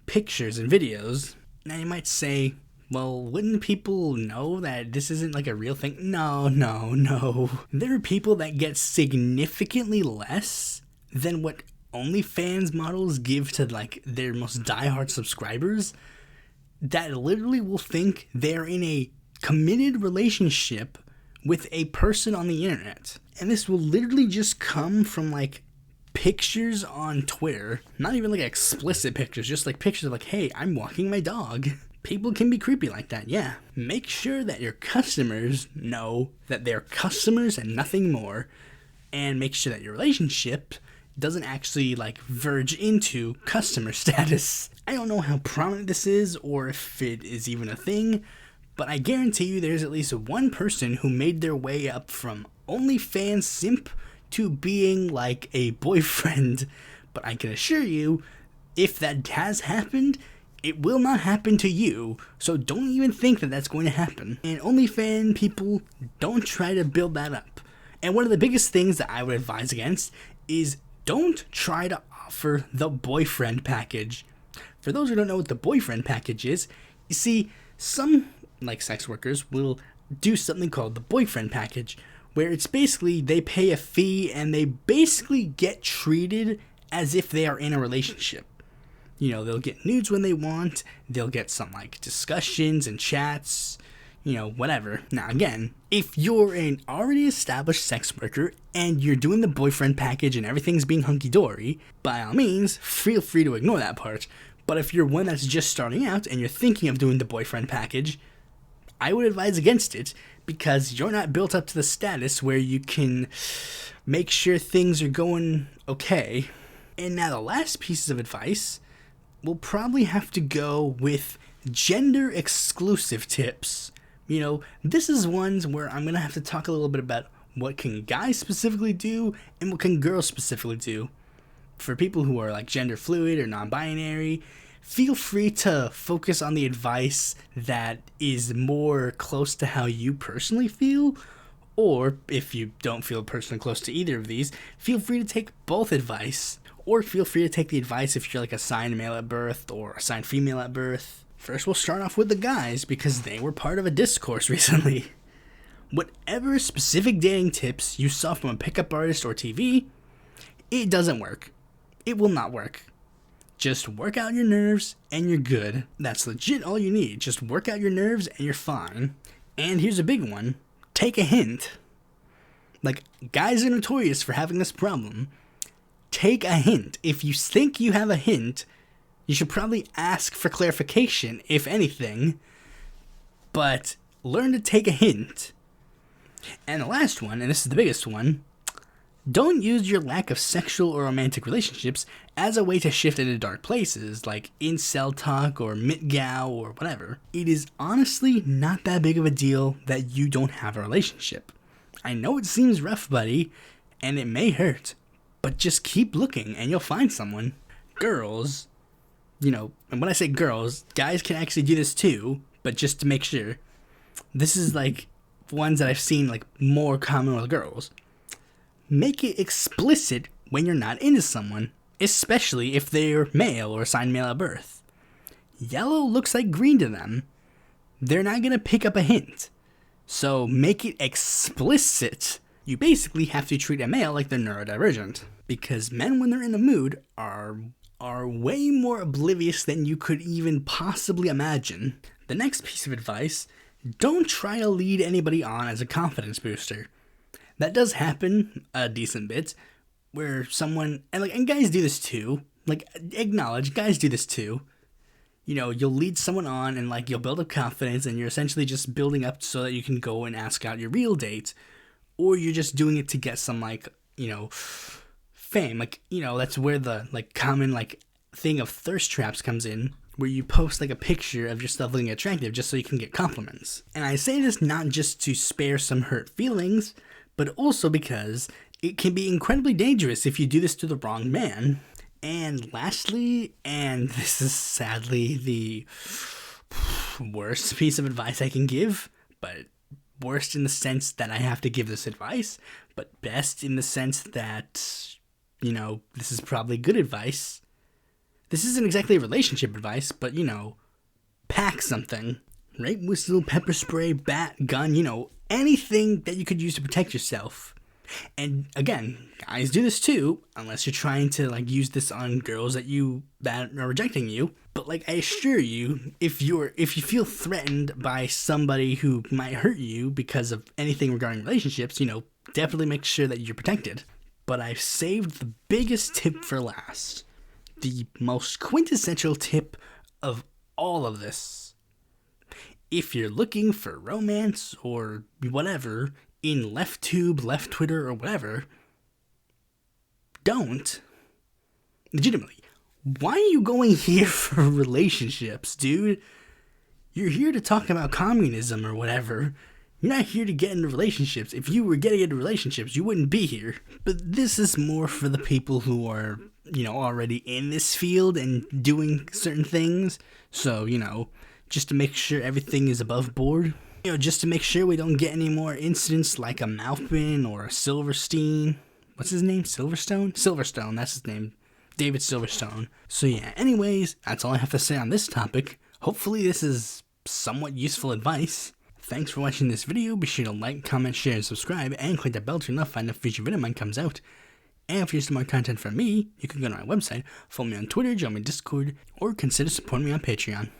pictures and videos. Now you might say, well, wouldn't people know that this isn't a real thing? No. There are people that get significantly less than what OnlyFans models give to their most diehard subscribers, that literally will think they're in a committed relationship with a person on the internet. And this will literally just come from pictures on Twitter. Not even explicit pictures, just pictures of hey, I'm walking my dog. People can be creepy like that, yeah. Make sure that your customers know that they're customers and nothing more. And make sure that your relationship doesn't actually verge into customer status. I don't know how prominent this is or if it is even a thing, but I guarantee you there's at least one person who made their way up from OnlyFans simp to being a boyfriend. But I can assure you, if that has happened, it will not happen to you, so don't even think that that's going to happen. And OnlyFans people, don't try to build that up. And one of the biggest things that I would advise against is don't try to offer the boyfriend package. For those who don't know what the boyfriend package is, you see, some sex workers will do something called the boyfriend package, where it's basically they pay a fee and they basically get treated as if they are in a relationship. They'll get nudes when they want, they'll get some discussions and chats, whatever. Now again, if you're an already established sex worker and you're doing the boyfriend package and everything's being hunky-dory, by all means, feel free to ignore that part. But if you're one that's just starting out and you're thinking of doing the boyfriend package, I would advise against it, because you're not built up to the status where you can make sure things are going okay. And now the last piece of advice will probably have to go with gender exclusive tips. This is ones where I'm going to have to talk a little bit about what can guys specifically do and what can girls specifically do. For people who are gender fluid or non-binary, feel free to focus on the advice that is more close to how you personally feel. Or if you don't feel personally close to either of these, feel free to take both advice. Or feel free to take the advice if you're assigned male at birth or assigned female at birth. First, we'll start off with the guys because they were part of a discourse recently. Whatever specific dating tips you saw from a pickup artist or TV, it doesn't work. It will not work. Just work out your nerves and you're good. That's legit all you need. Just work out your nerves and you're fine. And here's a big one. Take a hint. Guys are notorious for having this problem. take a hint. If you think you have a hint, you should probably ask for clarification, if anything. But learn to take a hint. And the last one, and this is the biggest one, don't use your lack of sexual or romantic relationships as a way to shift into dark places, like incel talk or mitgao or whatever. It is honestly not that big of a deal that you don't have a relationship. I know it seems rough, buddy, and it may hurt, but just keep looking and you'll find someone. Girls, and when I say girls, guys can actually do this too, but just to make sure, this is like ones that I've seen like more common with girls. Make it explicit when you're not into someone, especially if they're male or assigned male at birth. Yellow looks like green to them. They're not going to pick up a hint. So make it explicit. You basically have to treat a male like they're neurodivergent. Because men, when they're in the mood, are way more oblivious than you could even possibly imagine. The next piece of advice, don't try to lead anybody on as a confidence booster. That does happen a decent bit, where someone, and guys do this too, acknowledge, guys do this too. You'll lead someone on and you'll build up confidence and you're essentially just building up so that you can go and ask out your real date, or you're just doing it to get some fame. That's where the common thing of thirst traps comes in, where you post a picture of yourself looking attractive just so you can get compliments. And I say this not just to spare some hurt feelings, but also because it can be incredibly dangerous if you do this to the wrong man. And lastly, and this is sadly the worst piece of advice I can give, but worst in the sense that I have to give this advice, but best in the sense that, this is probably good advice. This isn't exactly relationship advice, but, pack something. Right? Whistle, pepper spray, bat, gun, anything that you could use to protect yourself. And again, guys do this too, unless you're trying to use this on girls that are rejecting you. But I assure you, if you feel threatened by somebody who might hurt you because of anything regarding relationships, definitely make sure that you're protected. But I've saved the biggest tip for last. The most quintessential tip of all of this. If you're looking for romance or whatever in LeftTube, Left Twitter, or whatever, don't. Legitimately. Why are you going here for relationships, dude? You're here to talk about communism or whatever. You're not here to get into relationships. If you were getting into relationships, you wouldn't be here. But this is more for the people who are, already in this field and doing certain things. So, just to make sure everything is above board. Just to make sure we don't get any more incidents like a Maupin or a Silverstein. What's his name? Silverstone? Silverstone, that's his name. David Silverstone. So yeah, anyways, that's all I have to say on this topic. Hopefully this is somewhat useful advice. Thanks for watching this video. Be sure to like, comment, share, and subscribe, and click the bell to notify when a future video of mine comes out. And if you're some more content from me, you can go to my website, follow me on Twitter, join my Discord, or consider supporting me on Patreon.